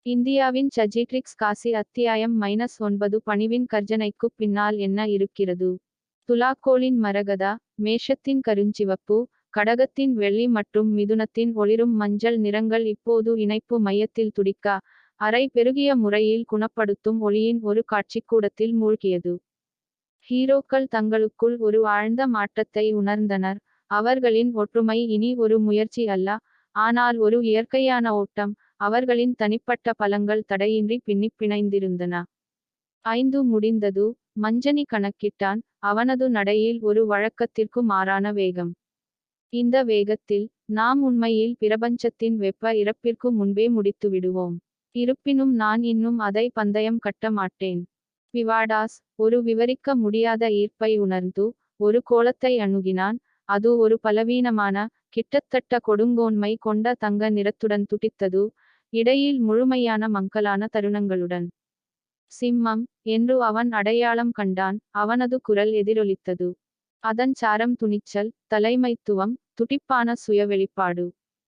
இந்தியாவின் சஜிட்ரிக்ஸ் காசி அத்தியாயம் -9 பணிவின் கர்ஜனைக்குப் பின்னால் என்ன இருக்கிறது? துலாக்கோளின் மரகதா, மேஷத்தின் கருஞ்சிவப்பு, கடகத்தின் வெள்ளி மற்றும் மிதுனத்தின் ஒளிரும் மஞ்சள் நிறங்கள் இப்போது இணைப்பு மையத்தில் துடிக்க, அரை பெருகிய முறையில் குணப்படுத்தும் ஒளியின் ஒரு காட்சிக்கூடத்தில் மூழ்கியது. ஹீரோக்கள் தங்களுக்குள் ஒரு ஆழ்ந்த மாற்றத்தை உணர்ந்தனர். அவர்களின் ஒற்றுமை இனி ஒரு முயற்சி அல்ல, ஆனால் ஒரு இயற்கையான ஓட்டம். அவர்களின் தனிப்பட்ட பலங்கள் தடையின்றி பின்னிப் பிணைந்திருந்தன. 5 முடிந்தது. மஞ்சனி கணக்கிட்டான். அவனது நடையில் ஒரு வழக்கத்திற்கு மாறான வேகம். இந்த வேகத்தில், நாம் உண்மையில் பிரபஞ்சத்தின் வெப்ப இறப்பிற்கு முன்பே முடித்துவிடுவோம். இருப்பினும் நான் இன்னும் அதை பந்தயம் கட்ட மாட்டேன். விவாடாஸ், ஒரு விவரிக்க முடியாத ஈர்ப்பை உணர்ந்து, ஒரு கோளத்தை அணுகினான். அது ஒரு பலவீனமான, கிட்டத்தட்ட கொடுங்கோன்மை கொண்ட தங்க நிறத்துடன் துடித்தது, இடையில் முழுமையான மங்கலான தருணங்களுடன். சிம்மம் என்று அவன் அடையாளம் கண்டான். அவனது குரல் எதிரொலித்தது. அதன் சாரம் துணிச்சல், தலைமைத்துவம், துடிப்பான சுய வெளிப்பாடு.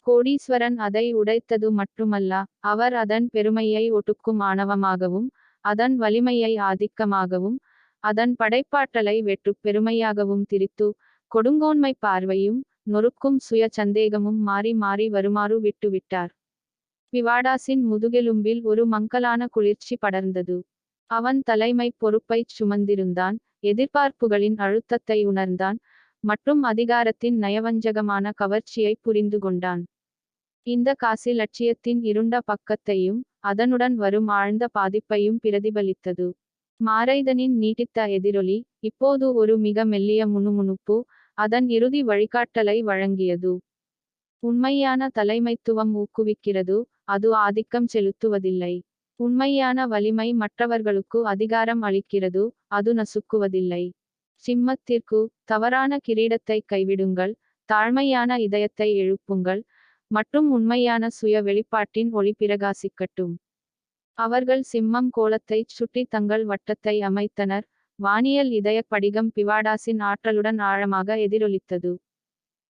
கோடீஸ்வரன் அதை உடைத்தது மட்டுமல்ல, அவர் அதன் பெருமையை ஒடுக்கும் ஆணவமாகவும், அதன் வலிமையை ஆதிக்கமாகவும், அதன் படைப்பாற்றலை வெற்றுப் பெருமையாகவும் திரித்து, கொடுங்கோன்மை பார்வையும், நொறுக்கும் சுய சந்தேகமும் மாறி மாறி வருமாறு விட்டுவிட்டார். விவாடாஸின் முதுகெலும்பில் ஒரு மங்கலான குளிர்ச்சி படர்ந்தது. அவன் தலைமைப் பொறுப்பைச் சுமந்திருந்தான், எதிர்பார்ப்புகளின் அழுத்தத்தை உணர்ந்தான், மற்றும் அதிகாரத்தின் நயவஞ்சகமான கவர்ச்சியை புரிந்து கொண்டான். இந்த காசி லட்சியத்தின் இருண்ட பக்கத்தையும், அதனுடன் வரும் ஆழ்ந்த பாதிப்பையும் பிரதிபலித்தது. மாரைதனின் நீட்டித்த எதிரொலி, இப்போது ஒரு மிக மெல்லிய முணுமுணுப்பு, அதன் இறுதி வழிகாட்டலை வழங்கியது. உண்மையான தலைமைத்துவம் ஊக்குவிக்கிறது, அது ஆதிக்கம் செலுத்துவதில்லை. உண்மையான வலிமை மற்றவர்களுக்கு அதிகாரம் அளிக்கிறது, அது நசுக்குவதில்லை. சிம்மத்திற்கு, தவறான கிரீடத்தை கைவிடுங்கள், தாழ்மையான இதயத்தை எழுப்புங்கள், மற்றும் உண்மையான சுய வெளிப்பாட்டின் ஒளி பிரகாசிக்கட்டும். அவர்கள் சிம்மம் கோலத்தைச் சுற்றி தங்கள் வட்டத்தை அமைத்தனர். வானியல் இதயப் படிகம் பிவாடாஸின் ஆற்றலுடன் ஆழமாக எதிரொலித்தது.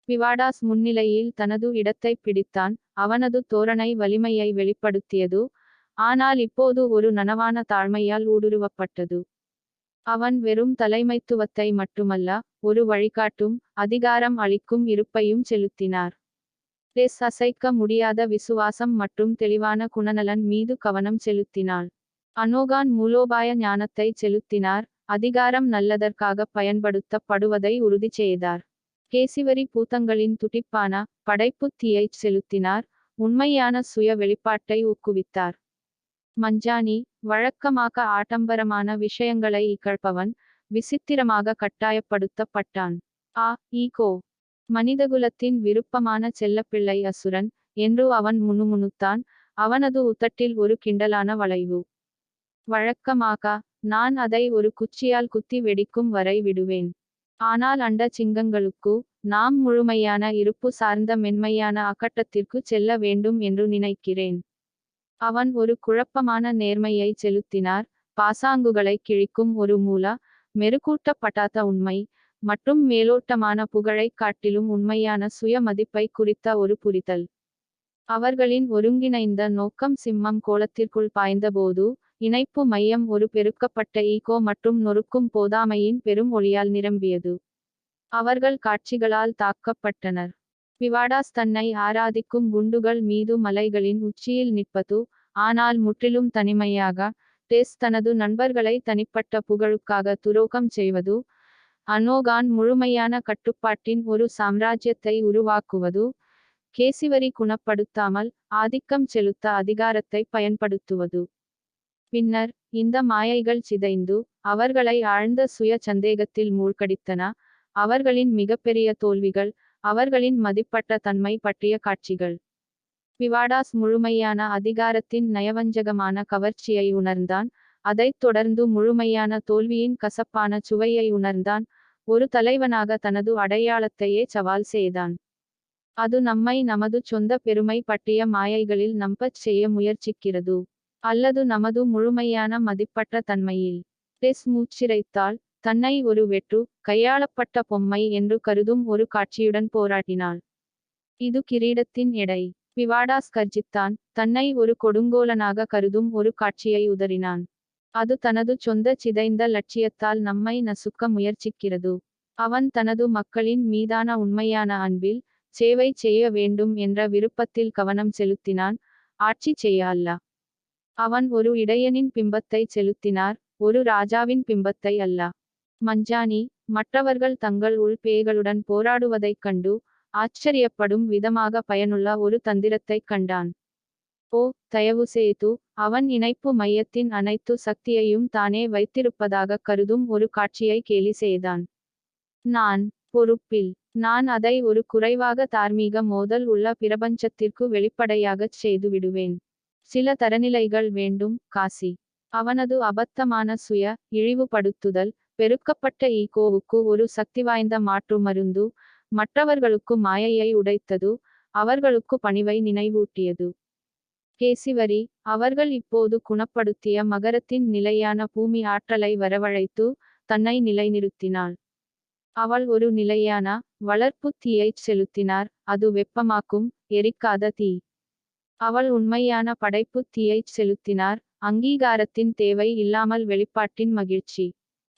பிவாடாஸ் முன்னிலையில் தனது இடத்தைப் பிடித்தான். அவனது தோரணை வலிமையை வெளிப்படுத்தியது, ஆனால் இப்போது ஒரு நனவான தாழ்மையால் ஊடுருவப்பட்டது. அவன் வெறும் தலைமைத்துவத்தை மட்டுமல்ல, ஒரு வழிகாட்டும், அதிகாரம் அளிக்கும் இருப்பையும் செலுத்தினார். அசைக்க முடியாத விசுவாசம் மற்றும் தெளிவான குணநலன் மீது கவனம் செலுத்தினாள். அனோகான் மூலோபாய ஞானத்தை செலுத்தினார், அதிகாரம் நல்லதற்காக பயன்படுத்தப்படுவதை உறுதி செய்தார். கேசிவரி பூதங்களின் துடிப்பான, படைப்புத் தீயைச் செலுத்தினார், உண்மையான சுய வெளிப்பாட்டை ஊக்குவித்தார். மஞ்சானி, வழக்கமாக ஆடம்பரமான விஷயங்களை இகழ்பவன், விசித்திரமாக கட்டாயப்படுத்தப்பட்டான். ஈகோ, மனிதகுலத்தின் விருப்பமான செல்லப்பிள்ளை அசுரன், என்று அவன் முணுமுணுத்தான். அவனது உதட்டில் ஒரு கிண்டலான வளைவு. வழக்கமாக, நான் அதை ஒரு குச்சியால் குத்தி வெடிக்கும் வரை விடுவேன். ஆனால் அண்ட சிங்கங்களுக்கு, நாம் முழுமையான இருப்பு சார்ந்த மென்மையான அக்கட்டத்திற்கு செல்ல வேண்டும் என்று நினைக்கிறேன். அவன் ஒரு குழப்பமான நேர்மையை செலுத்தினார், பாசாங்குகளை கிழிக்கும் ஒரு மூல, மெருகூட்டப்படாத உண்மை, மற்றும் மேலோட்டமான புகழைக் காட்டிலும் உண்மையான சுய மதிப்பை குறித்த ஒரு புரிதல். அவர்களின் ஒருங்கிணைந்த நோக்கம் சிம்மம் கோலத்திற்குள் பாய்ந்தபோது, இணைப்பு மையம் ஒரு பெருக்கப்பட்ட ஈகோ மற்றும் நொறுக்கும் போதாமையின் பெரும் ஒளியால் நிரம்பியது. அவர்கள் காட்சிகளால் தாக்கப்பட்டனர். பிவாடாஸ் தன்னை ஆராதிக்கும் குண்டுகள் மீது மலைகளின் உச்சியில் நிற்பது, ஆனால் முற்றிலும் தனிமையாக. தனது நண்பர்களை தனிப்பட்ட புகழுக்காக துரோகம் செய்வது. அனோகான் முழுமையான கட்டுப்பாட்டின் ஒரு சாம்ராஜ்யத்தை உருவாக்குவது. கேசிவரி குணப்படுத்தாமல், ஆதிக்கம் செலுத்த அதிகாரத்தை பயன்படுத்துவது. பின்னர், இந்த மாயைகள் சிதைந்து, அவர்களை ஆழ்ந்த சுய சந்தேகத்தில் மூழ்கடித்தன. அவர்களின் மிகப்பெரிய தோல்விகள், அவர்களின் மதிப்பற்ற தன்மை பற்றிய காட்சிகள். பிவாடாஸ் முழுமையான அதிகாரத்தின் நயவஞ்சகமான கவர்ச்சியை உணர்ந்தான், அதைத் தொடர்ந்து முழுமையான தோல்வியின் கசப்பான சுவையை உணர்ந்தான். ஒரு தலைவனாக தனது அடையாளத்தையே சவால் செய்தான். அது நம்மை நமது சொந்த பெருமை பற்றிய மாயைகளில் நம்பச் செய்ய முயற்சிக்கிறது, அல்லது நமது முழுமையான மதிப்பற்ற தன்மையில். மூச்சிரைத்தாள், தன்னை ஒரு வெற்று, கையாளப்பட்ட பொம்மை என்று கருதும் ஒரு காட்சியுடன் போராடினாள். இது கிரீடத்தின் எடை. பிவாடாஸ் கர்ஜித்தான் தன்னை ஒரு கொடுங்கோலனாக கருதும் ஒரு காட்சியை உதறினான். அது தனது சொந்த சிதைந்த லட்சியத்தால் நம்மை நசுக்க முயற்சிக்கிறது. அவன் தனது மக்களின் மீதான உண்மையான அன்பில் சேவை செய்ய வேண்டும் என்ற விருப்பத்தில் கவனம் செலுத்தினான், ஆட்சி செய்ய அல்ல. அவன் ஒரு இடையனின் பிம்பத்தை செலுத்தினார், ஒரு ராஜாவின் பிம்பத்தை அல்ல. மஞ்சானி மற்றவர்கள் தங்கள் உள் பேய்களுடன் போராடுவதைக் கண்டு ஆச்சரியப்படும் விதமாக பயனுள்ள ஒரு தந்திரத்தைக் கண்டான். ஓ தயவு செய்து, அவன் இணைப்பு மையத்தின் அனைத்து சக்தியையும் தானே வைத்திருப்பதாக கருதும் ஒரு காட்சியை கேலி செய்தான். நான் பொறுப்பில். நான் அதை ஒரு குறைவாக தார்மீக மோதல் உள்ள பிரபஞ்சத்திற்கு வெளிப்படையாகச் செய்துவிடுவேன். சில தரநிலைகள் வேண்டும். காசி அவனது அபத்தமான சுய இழிவுபடுத்துதல் பெருக்கப்பட்ட ஈகோவுக்கு ஒரு சக்திவாய்ந்த மாற்று மருந்து, மற்றவர்களுக்கு மாயையை உடைத்தது, அவர்களுக்கு பணிவை நினைவூட்டியது. கேசிவரி அவர்கள் இப்போது குணப்படுத்திய மகரத்தின் நிலையான பூமி ஆற்றலை வரவழைத்து தன்னை நிலைநிறுத்தினாள். அவள் ஒரு நிலையான வளர்ப்பு தீயைச் செலுத்தினார், அது வெப்பமாக்கும் எரிக்காத தீ. அவள் உண்மையான படைப்பு தீயைச் செலுத்தினார், அங்கீகாரத்தின் தேவை இல்லாமல் வெளிப்பாட்டின் மகிழ்ச்சி.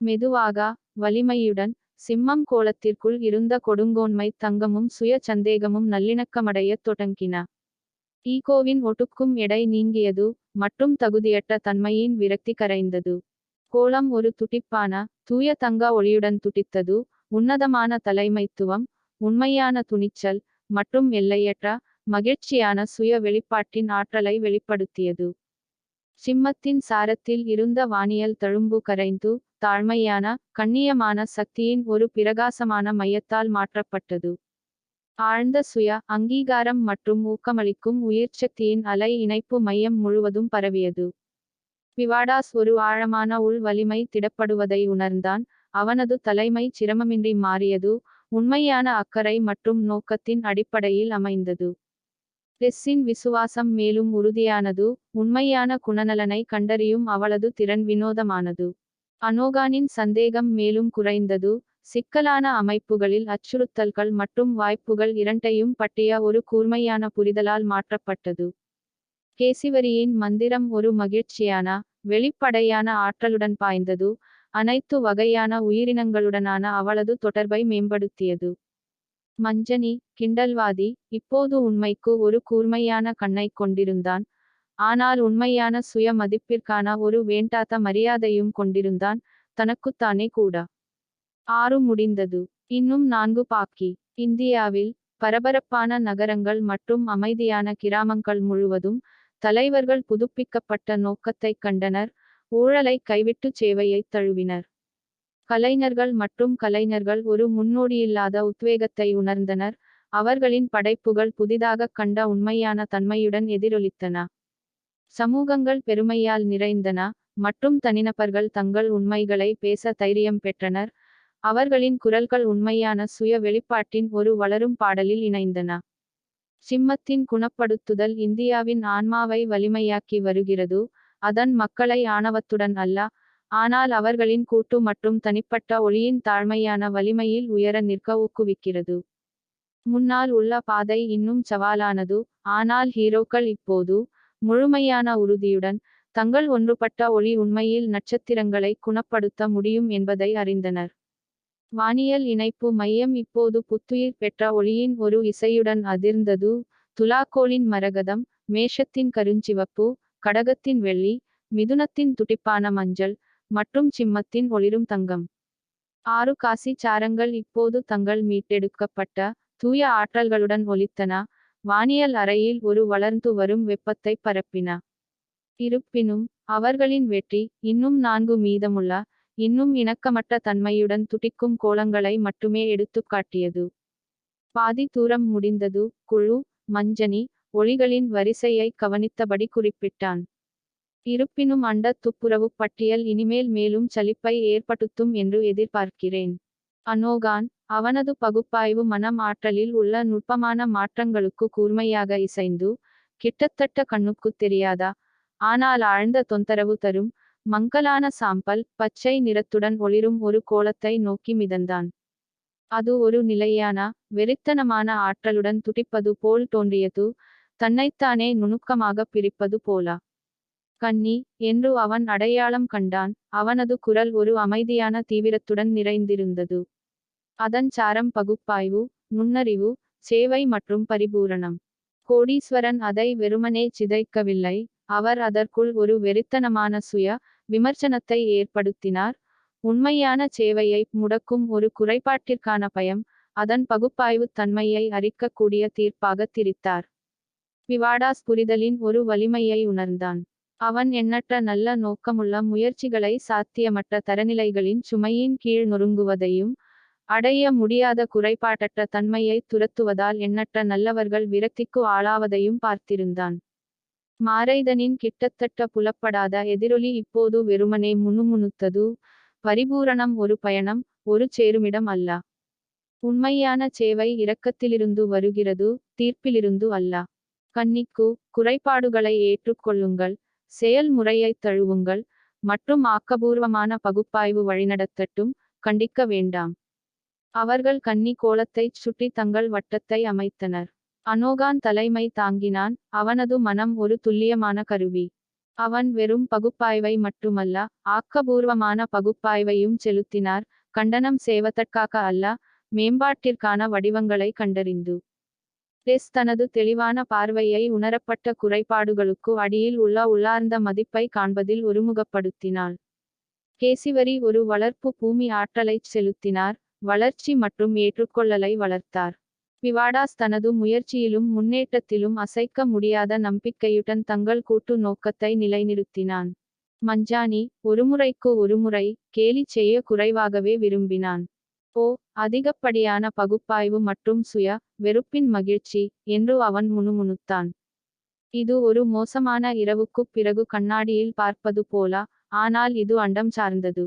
மெதுவாக வலிமையுடன் சிம்மம் கோலத்திற்குள் இருந்த கொடுங்கோன்மை தங்கமும் சுய சந்தேகமும் நல்லிணக்கமடையத் தொடங்கின. ஈகோவின் ஒட்டுக்கும் எடை நீங்கியது, மற்றும் தகுதியற்ற தன்மையின் விரக்தி கரைந்தது. கோலம் ஒரு துடிப்பான தூய தங்க ஒளியுடன் துடித்தது, உன்னதமான தலைமைத்துவம், உண்மையான துணிச்சல், மற்றும் எல்லையற்ற மகிழ்ச்சியான சுய வெளிப்பாட்டின் ஆற்றலை வெளிப்படுத்தியது. சிம்மத்தின் சாரத்தில் இருந்த வானியல் தழும்பு கரைந்து தாழ்மையான கண்ணியமான சக்தியின் ஒரு பிரகாசமான மையத்தால் மாற்றப்பட்டது. ஆழ்ந்த சுய அங்கீகாரம் மற்றும் ஊக்கமளிக்கும் உயிர்ச்சக்தியின் அலை இணைப்பு மையம் முழுவதும் பரவியது. பிவாடாஸ் ஒரு ஆழமான உள் வலிமை திடப்படுவதை உணர்ந்தான், அவனது தலைமை சிரமமின்றி மாறியது, உண்மையான அக்கறை மற்றும் நோக்கத்தின் அடிப்படையில் அமைந்தது. டெஸ்ஸின் விசுவாசம் மேலும் உறுதியானது, உண்மையான குணநலனை கண்டறியும் அவளது திறன் வினோதமானது. அனோகானின் சந்தேகம் மேலும் குறைந்தது, சிக்கலான அமைப்புகளில் அச்சுறுத்தல்கள் மற்றும் வாய்ப்புகள் இரண்டையும் பற்றிய ஒரு கூர்மையான புரிதலால் மாற்றப்பட்டது. கேசிவரியின் மந்திரம் ஒரு மகிழ்ச்சியான வெளிப்படையான ஆற்றலுடன் பாய்ந்தது, அனைத்து வகையான உயிரினங்களுடனான அவளது தொடர்பை மேம்படுத்தியது. மஞ்சனி கிண்டல்வாதி இப்போது உண்மைக்கு ஒரு கூர்மையான கண்ணைக் கொண்டிருந்தான், ஆனால் உண்மையான சுய மதிப்பிற்கான ஒரு வேண்டாத மரியாதையும் கொண்டிருந்தான், தனக்குத்தானே கூட. 6 முடிந்தது. இன்னும் 4 பாக்கி. இந்தியாவில் பரபரப்பான நகரங்கள் மற்றும் அமைதியான கிராமங்கள் முழுவதும் தலைவர்கள் புதுப்பிக்கப்பட்ட நோக்கத்தைக் கண்டனர், ஊழலை கைவிட்டு சேவையைத் தழுவினர். கலைஞர்கள் மற்றும் கலைஞர்கள் ஒரு முன்னோடியில்லாத உத்வேகத்தை உணர்ந்தனர், அவர்களின் படைப்புகள் புதிதாகக் கண்ட உண்மையான தன்மையுடன் எதிரொலித்தன. சமூகங்கள் பெருமையால் நிறைந்தன, மற்றும் தனிநபர்கள் தங்கள் உண்மைகளை பேச தைரியம் பெற்றனர், அவர்களின் குரல்கள் உண்மையான சுய வெளிப்பாட்டின் ஒரு வளரும் பாடலில் இணைந்தன. சிம்மத்தின் குணப்படுத்துதல் இந்தியாவின் ஆன்மாவை வலிமையாக்கி வருகிறது, அதன் மக்களை ஆணவத்துடன் அல்ல, ஆனால் அவர்களின் கூட்டு மற்றும் தனிப்பட்ட ஒளியின் தாழ்மையான வலிமையில் உயர நிற்க ஊக்குவிக்கிறது. முன்னால் உள்ள பாதை இன்னும் சவாலானது, ஆனால் ஹீரோக்கள் இப்போது முழுமையான உறுதியுடன் தங்கள் ஒன்றுபட்ட ஒளி உண்மையில் நட்சத்திரங்களை குணப்படுத்த முடியும் என்பதை அறிந்தனர். வானியல் இணைப்பு மையம் இப்போது புத்துயிர் பெற்ற ஒளியின் ஒரு இசையுடன் அதிர்ந்தது, துலாக்கோளின் மரகதம், மேஷத்தின் கருஞ்சிவப்பு, கடகத்தின் வெள்ளி, மிதுனத்தின் துடிப்பான மஞ்சள், மற்றும் சிம்மத்தின் ஒளிரும் தங்கம். 6 காசி சாரங்கள் இப்போது தங்கள் மீட்டெடுக்கப்பட்ட தூய ஆற்றல்களுடன் ஒலித்தன, வானியல் அறையில் ஒரு வளர்ந்து வரும் வெப்பத்தை பரப்பின. இருப்பினும் அவர்களின் வெற்றி இன்னும் 4 மீதமுள்ள இன்னும் இணக்கமற்ற தன்மையுடன் துடிக்கும் கோலங்களை மட்டுமே எடுத்துக்காட்டியது. பாதி தூரம் முடிந்தது, குழு மஞ்சனி ஒளிகளின் வரிசையை கவனித்தபடி குறிப்பிட்டான். இருப்பினும் அண்டத் துப்புரவு பட்டியல் இனிமேல் மேலும் சலிப்பை ஏற்படுத்தும் என்று எதிர்பார்க்கிறேன். அனோகான் அவனது பகுப்பாய்வு மனம் ஆற்றலில் உள்ள நுட்பமான மாற்றங்களுக்கு கூர்மையாக இசைந்து, கிட்டத்தட்ட கண்ணுக்குத் தெரியாத ஆனால் ஆழ்ந்த தொந்தரவு தரும் மங்கலான சாம்பல் பச்சை நிறத்துடன் ஒளிரும் ஒரு கோலத்தை நோக்கி மிதந்தான். அது ஒரு நிலையான வெறித்தனமான ஆற்றலுடன் துடிப்பது போல் தோன்றியது, தன்னைத்தானே நுணுக்கமாக பிரிப்பது போலா. கன்னி என்று அவன் அடையாளம் கண்டான். அவனது குரல் ஒரு அமைதியான தீவிரத்துடன் நிறைந்திருந்தது. அதன் சாரம் பகுப்பாய்வு, நுண்ணறிவு, சேவை மற்றும் பரிபூரணம். கோடீஸ்வரன் அதை வெறுமனே சிதைக்கவில்லை. அவர் அதற்குள் ஒரு வெறித்தனமான சுய விமர்சனத்தை ஏற்படுத்தினார். உண்மையான சேவையை முடக்கும் ஒரு குறைபாட்டிற்கான பயம் அதன் பகுப்பாய்வு தன்மையை அரிக்கக்கூடிய தீர்ப்பாக திரித்தார். விவாடாஸ் புரிதலின் ஒரு வலிமையை உணர்ந்தான். அவன் எண்ணற்ற நல்ல நோக்கமுள்ள முயற்சிகளை சாத்தியமற்ற தரநிலைகளின் சுமையின் கீழ் நொறுங்குவதையும் அடைய முடியாத குறைபாட்டற்ற தன்மையை துரத்துவதால் எண்ணற்ற நல்லவர்கள் விரக்திக்கு ஆளாவதையும் பார்த்திருந்தான். மாரைதனின் கிட்டத்தட்ட புலப்படாத எதிரொலி இப்போது வெறுமனே முணுமுணுத்தது. பரிபூரணம் ஒரு பயணம், ஒரு சேருமிடம் அல்ல. உண்மையான சேவை இரக்கத்திலிருந்து வருகிறது, தீர்ப்பிலிருந்து அல்ல. கன்னிக்கு, குறைபாடுகளை ஏற்றுக்கொள்ளுங்கள், செயல்முறையை தழுவுங்கள், மற்றும் ஆக்கபூர்வமான பகுப்பாய்வு வழிநடத்தட்டும், கண்டிக்க வேண்டாம். அவர்கள் கன்னி கோலத்தைச் சுற்றி தங்கள் வட்டத்தை அமைத்தனர். அனோகான் தலைமை தாங்கினான். அவனது மனம் ஒரு துல்லியமான கருவி. அவன் வெறும் பகுப்பாய்வை மட்டுமல்ல, ஆக்கபூர்வமான பகுப்பாய்வையும் செலுத்தினார். கண்டனம் செய்வதற்காக அல்ல, மேம்பாட்டிற்கான வடிவங்களை கண்டறிந்து. டெஸ் தனது தெளிவான பார்வையை உணரப்பட்ட குறைபாடுகளுக்கு அடியில் உள்ள உள்ளார்ந்த மதிப்பை காண்பதில் ஒருமுகப்படுத்தினாள். கேசிவரி ஒரு வளர்ப்பு பூமி ஆற்றலைச் செலுத்தினார், வளர்ச்சி மற்றும் ஏற்றுக்கொள்ளலை வளர்த்தார். விவாடாஸ் தனது முயற்சியிலும் முன்னேற்றத்திலும் அசைக்க முடியாத நம்பிக்கையுடன் தங்கள் கூட்டு நோக்கத்தை நிலைநிறுத்தினான். மஞ்சானி, ஒருமுறைக்கு ஒருமுறை, கேலி செய்ய குறைவாகவே விரும்பினான். ஓ, அதிகப்படியான பகுப்பாய்வு மற்றும் சுய வெறுப்பின் மகிழ்ச்சி, என்று அவன் முணுமுணுத்தான். இது ஒரு மோசமான இரவுக்குப் பிறகு கண்ணாடியில் பார்ப்பது போல, ஆனால் இது அண்டம் சார்ந்தது.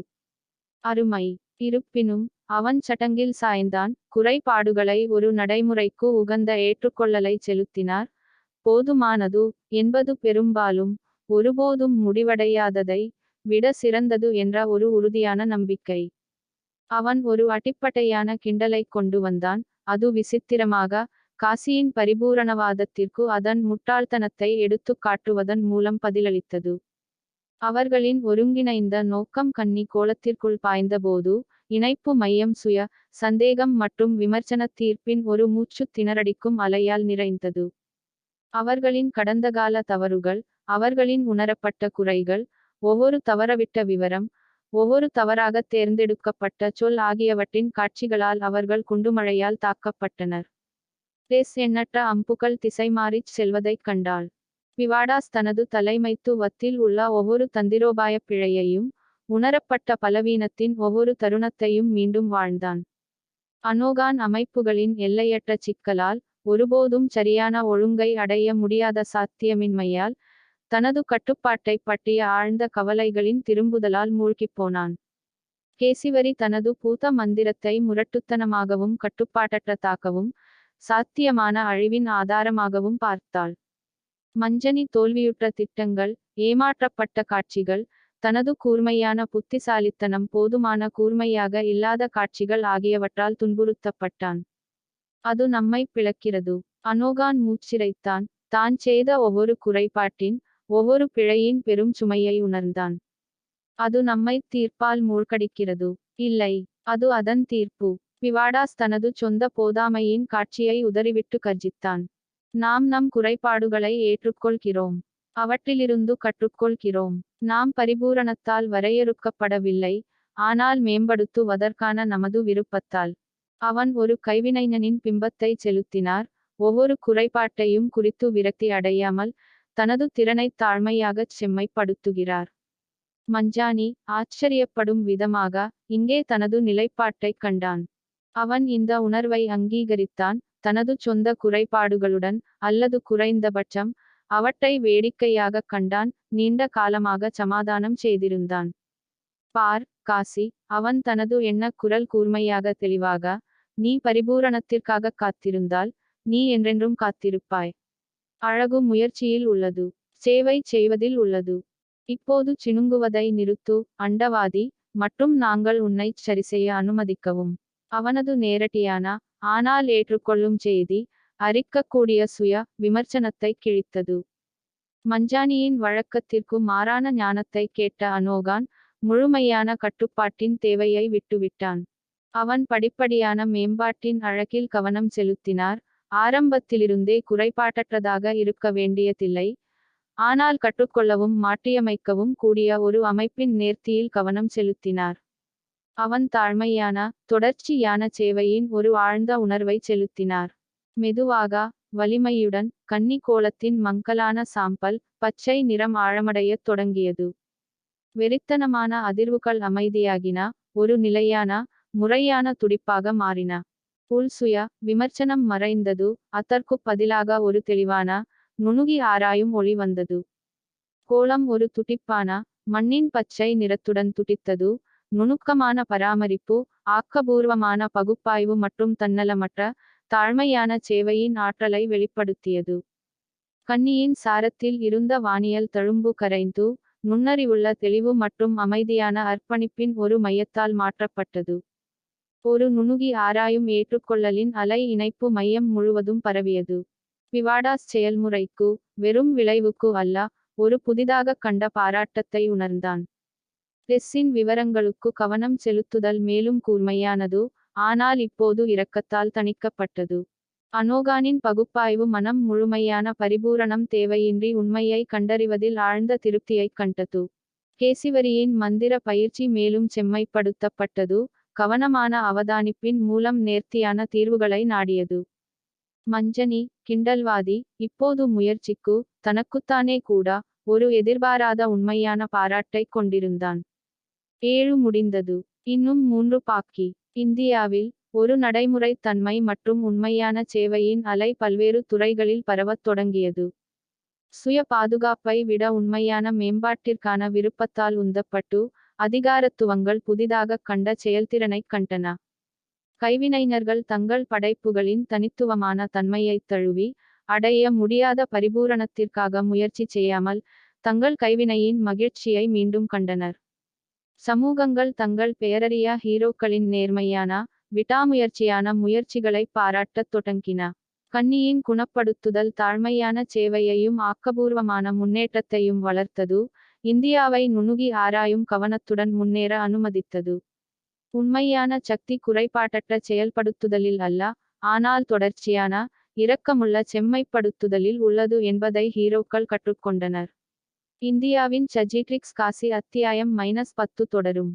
அருமை. இருப்பினும், அவன் சட்டங்கில் சாய்ந்தான். குறைபாடுகளை ஒரு நடைமுறைக்கு உகந்த ஏற்றுக்கொள்ளலை செலுத்தினார். போதுமானது என்பது பெரும்பாலும் ஒருபோதும் முடிவடையாததை விட சிறந்தது என்ற ஒரு உறுதியான நம்பிக்கை. அவன் ஒரு அடிப்படையான கிண்டலை கொண்டு வந்தான். அது விசித்திரமாக, காசியின் பரிபூரணவாதத்திற்கு அதன் முட்டாள்தனத்தை எடுத்துக் காட்டுவதன் மூலம் பதிலளித்தது. அவர்களின் ஒருங்கிணைந்த நோக்கம் கன்னி கோலத்திற்குள் பாய்ந்தபோது, இணைப்பு மையம் சுய சந்தேகம் மற்றும் விமர்சன தீர்ப்பின் ஒரு மூச்சு திணறடிக்கும் அலையால் நிறைந்தது. அவர்களின் கடந்தகால தவறுகள், அவர்களின் உணரப்பட்ட குறைகள், ஒவ்வொரு தவறவிட்ட விவரம், ஒவ்வொரு தவறாக தேர்ந்தெடுக்கப்பட்ட சொல் ஆகியவற்றின் காட்சிகளால் அவர்கள் குண்டுமழையால் தாக்கப்பட்டனர். டெஸ் எண்ணற்ற அம்புகள் திசைமாறிச் செல்வதைக் கண்டாள். விவாடாஸ் தனது தலைமைத்துவத்தில் உள்ள ஒவ்வொரு தந்திரோபாய பிழையையும், உணரப்பட்ட பலவீனத்தின் ஒவ்வொரு தருணத்தையும் மீண்டும் வாழ்ந்தான். அனோகான் அமைப்புகளின் எல்லையற்ற சிக்கலால், ஒருபோதும் சரியான ஒழுங்கை அடைய முடியாத சாத்தியமின்மையால், தனது கட்டுப்பாட்டைப் பற்றிய ஆழ்ந்த கவலைகளின் திரும்புதலால் மூழ்கிப்போனான். கேசிவரி தனது பூத மந்திரத்தை முரட்டுத்தனமாகவும் கட்டுப்பாட்டற்றதாகவும், சாத்தியமான அழிவின் ஆதாரமாகவும் பார்த்தாள். மஞ்சனி தோல்வியுற்ற திட்டங்கள், ஏமாற்றப்பட்ட காட்சிகள், தனது கூர்மையான புத்திசாலித்தனம் போதுமான கூர்மையாக இல்லாத காட்சிகள் ஆகியவற்றால் துன்புறுத்தப்பட்டான். அது நம்மை பிளக்கிறது. அனோகான் மூச்சிரைத்தான். தான் செய்த ஒவ்வொரு குறைபாட்டின், ஒவ்வொரு பிழையின் பெரும் சுமையை உணர்ந்தான். அது நம்மை தீர்ப்பால் மூழ்கடிக்கிறது. இல்லை, அது அதன் தீர்ப்பு. விவாடாஸ் தனது சொந்த போதாமையின் காட்சியை உதறிவிட்டு கர்ஜித்தான். நாம் நம் குறைபாடுகளை ஏற்றுக்கொள்கிறோம். அவற்றிலிருந்து கற்றுக்கொள்கிறோம். நாம் பரிபூரணத்தால் வரையறுக்கப்படவில்லை, ஆனால் மேம்படுத்துவதற்கான நமது விருப்பத்தால். அவன் ஒரு கைவினைஞனின் பிம்பத்தை செலுத்தினார். ஒவ்வொரு குறைபாட்டையும் குறித்து விரக்தி அடையாமல், தனது திறனைத் தாழ்மையாகச் செம்மைப்படுத்துகிறார். மஞ்சானி, ஆச்சரியப்படும் விதமாக, இங்கே தனது நிலைப்பாட்டைக் கண்டான். அவன் இந்த உணர்வை அங்கீகரித்தான். தனது சொந்த குறைபாடுகளுடன், அல்லது குறைந்தபட்சம், அவற்றை வேடிக்கையாகக் கண்டான். நீண்ட காலமாக சமாதானம் செய்திருந்தான். பார், காசி, அவன் தனது எண்ணக் குரல் கூர்மையாக தெளிவாக, நீ பரிபூரணத்திற்காகக் காத்திருந்தால், நீ என்றென்றும் காத்திருப்பாய். அழகு முயற்சியில் உள்ளது. சேவை செய்வதில் உள்ளது. இப்போது சிணுங்குவதை நிறுத்து, அண்டவாதி, மற்றும் நாங்கள் உன்னைச் சரிசெய்ய அனுமதிக்கவும். அவனது நேரடியான, ஆனால் ஏற்றுக்கொள்ளும் செய்தி, அரிக்கக்கூடிய சுய விமர்சனத்தை கிழித்தது. மஞ்சானியின் வழக்கத்திற்கு மாறான ஞானத்தை கேட்ட அனோகான் முழுமையான கட்டுப்பாட்டின் தேவையை விட்டுவிட்டான். அவன் படிப்படியான மேம்பாட்டின் அழகில் கவனம் செலுத்தினார். ஆரம்பத்திலிருந்தே குறைபாடற்றதாக இருக்க வேண்டியதில்லை, ஆனால் கற்றுக்கொள்ளவும் மாற்றியமைக்கவும் கூடிய ஒரு அமைப்பின் நேர்த்தியில் கவனம் செலுத்தினார். அவன் தாழ்மையான, தொடர்ச்சியான சேவையின் ஒரு ஆழ்ந்த உணர்வை செலுத்தினார். மெதுவாக, வலிமையுடன், கன்னி கோலத்தின் மங்கலான சாம்பல் பச்சை நிறம் ஆழமடையத் தொடங்கியது. வெறித்தனமான அதிர்வுகள் அமைதியாகின, ஒரு நிலையான, முறையான துடிப்பாக மாறின. உள் சுய விமர்சனம் மறைந்தது, அதற்குப் பதிலாக ஒரு தெளிவான, நுணுகி ஆராயும் ஒளி வந்தது. கோலம் ஒரு துடிப்பான, மண்ணின் பச்சை நிறத்துடன் துடித்தது. நுணுக்கமான பராமரிப்பு, ஆக்கபூர்வமான பகுப்பாய்வு மற்றும் தன்னலமற்ற, தாழ்மையான சேவையின் ஆற்றலை வெளிப்படுத்தியது. கன்னியின் சாரத்தில் இருந்த வானியல் தழும்பு கரைந்து, நுண்ணறிவுள்ள தெளிவு மற்றும் அமைதியான அர்ப்பணிப்பின் ஒரு மையத்தால் மாற்றப்பட்டது. ஒரு நுணுகி ஆராயும் ஏற்றுக்கொள்ளலின் அலை இணைப்பு மையம் முழுவதும் பரவியது. பிவாடாஸ் செயல்முறைக்கு, வெறும் விளைவுக்கு அல்ல, ஒரு புதிதாக கண்ட பாராட்டத்தை உணர்ந்தான். டெஸ்ஸின் விவரங்களுக்கு கவனம் செலுத்துதல் மேலும் கூர்மையானது, ஆனால் இப்போது இரக்கத்தால் தணிக்கப்பட்டது. அனோகானின் பகுப்பாய்வு மனம் முழுமையான பரிபூரணம் தேவையின்றி உண்மையை கண்டறிவதில் ஆழ்ந்த திருப்தியைக் கண்டது. கேசிவரியின் மந்திர பயிற்சி மேலும் செம்மைப்படுத்தப்பட்டது, கவனமான அவதானிப்பின் மூலம் நேர்த்தியான தீர்வுகளை நாடியது. மஞ்சனி, கிண்டல்வாதி, இப்போது முயற்சிக்கு, தனக்குத்தானே கூட, ஒரு எதிர்பாராத உண்மையான பாராட்டைக் கொண்டிருந்தான். 7 முடிந்தது. இன்னும் 3 பாக்கி. இந்தியாவில், ஒரு நடைமுறை தன்மை மற்றும் உண்மையான சேவையின் அலை பல்வேறு துறைகளில் பரவத் தொடங்கியது. சுய பாதுகாப்பை விட உண்மையான மேம்பாட்டிற்கான விருப்பத்தால் உந்தப்பட்டு, அதிகாரத்துவங்கள் புதிதாகக் கண்ட செயல்திறனைக் கண்டன. கைவினைஞர்கள் தங்கள் படைப்புகளின் தனித்துவமான தன்மையைத் தழுவி, அடைய முடியாத பரிபூரணத்திற்காக முயற்சி செய்யாமல், தங்கள் கைவினையின் மகிழ்ச்சியை மீண்டும் கண்டனர். சமூகங்கள் தங்கள் பெயரறியா ஹீரோக்களின் நேர்மையான, விடாமுயற்சியான முயற்சிகளைப் பாராட்டத் தொடங்கின. கன்னியின் குணப்படுத்துதல் தாழ்மையான சேவையையும் ஆக்கபூர்வமான முன்னேற்றத்தையும் வளர்த்தது, இந்தியாவை நுணுகி ஆராயும் கவனத்துடன் முன்னேற அனுமதித்தது. உண்மையான சக்தி குறைபாடற்ற செயல்படுத்துதலில் அல்ல, ஆனால் தொடர்ச்சியான, இரக்கமுள்ள செம்மைப்படுத்துதலில் உள்ளது என்பதை ஹீரோக்கள் கற்றுக்கொண்டனர். இந்தியாவின் சஜிட்ரிக்ஸ் காசி அத்தியாயம் -10 தொடரும்.